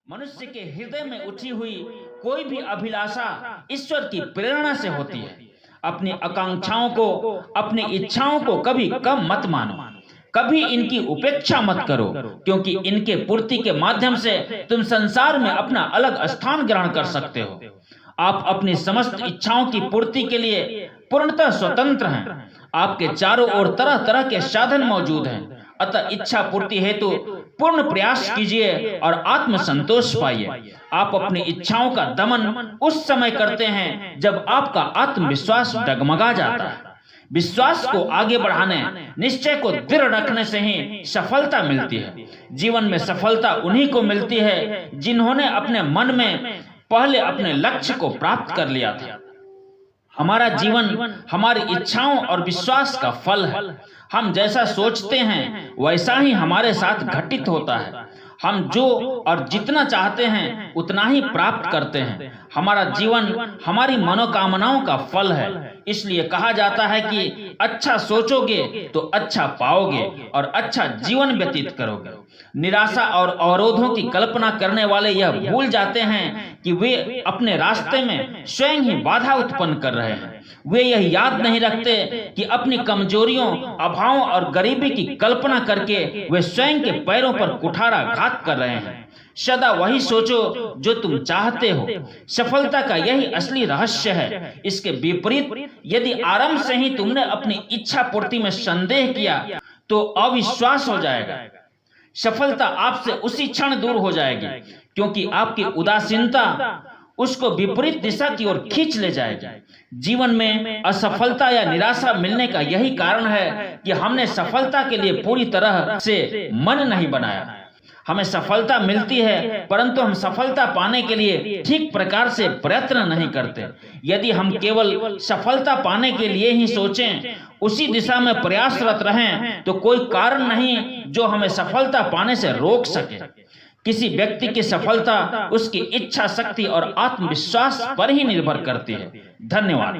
मनुष्य के हृदय में उठी हुई कोई भी अभिलाषा ईश्वर की प्रेरणा से होती है। अपनी आकांक्षाओं को, अपनी इच्छाओं को कभी कम मत मानो, कभी इनकी उपेक्षा मत करो, क्योंकि इनके पूर्ति के माध्यम से तुम संसार में अपना अलग स्थान ग्रहण कर सकते हो। आप अपनी समस्त इच्छाओं की पूर्ति के लिए पूर्णतः स्वतंत्र हैं। आपके चारों ओर तरह तरह के साधन मौजूद हैं। अतः इच्छा पूर्ति हेतु पूर्ण प्रयास कीजिए और आत्म संतोष पाइए। आप अपनी इच्छाओं का दमन उस समय करते हैं जब आपका आत्मविश्वास डगमगा जाता है। विश्वास को आगे बढ़ाने, निश्चय को दृढ़ रखने से ही सफलता मिलती है। जीवन में सफलता उन्हीं को मिलती है जिन्होंने अपने मन में पहले अपने लक्ष्य को प्राप्त कर लिया था। हमारा जीवन हमारी इच्छाओं और विश्वास का फल है। हम जैसा सोचते हैं वैसा ही हमारे साथ घटित होता है। हम जो और जितना चाहते हैं उतना ही प्राप्त करते हैं। हमारा जीवन हमारी मनोकामनाओं का फल है। इसलिए कहा जाता है कि अच्छा सोचोगे तो अच्छा पाओगे और अच्छा जीवन व्यतीत करोगे। निराशा और अवरोधों की कल्पना करने वाले यह भूल जाते हैं कि वे अपने रास्ते में स्वयं ही बाधा उत्पन्न कर रहे हैं। वे यह याद नहीं रखते कि अपनी कमजोरियों, अभावों और गरीबी की कल्पना करके वे स्वयं के पैरों पर कुठाराघात कर रहे हैं। सदा वही सोचो जो तुम चाहते हो। सफलता का यही असली रहस्य है। इसके विपरीत यदि आरंभ से ही तुमने अपनी इच्छा पूर्ति में संदेह किया तो अविश्वास हो जाएगा। सफलता आपसे उसी क्षण दूर हो जाएगी, क्योंकि आपकी उदासीनता उसको विपरीत दिशा की ओर खींच ले जाएगी। जीवन में असफलता या निराशा मिलने का यही कारण है कि हमने सफलता के लिए पूरी तरह से मन नहीं बनाया। हमें सफलता मिलती है, परंतु हम सफलता पाने के लिए ठीक प्रकार से प्रयत्न नहीं करते। यदि हम केवल सफलता पाने के लिए ही सोचें, उसी दिशा में प्रयासरत रहें, तो कोई कारण नहीं जो हमें सफलता पाने से रोक सके। किसी व्यक्ति की सफलता उसकी इच्छा शक्ति और आत्मविश्वास पर ही निर्भर करती है। धन्यवाद।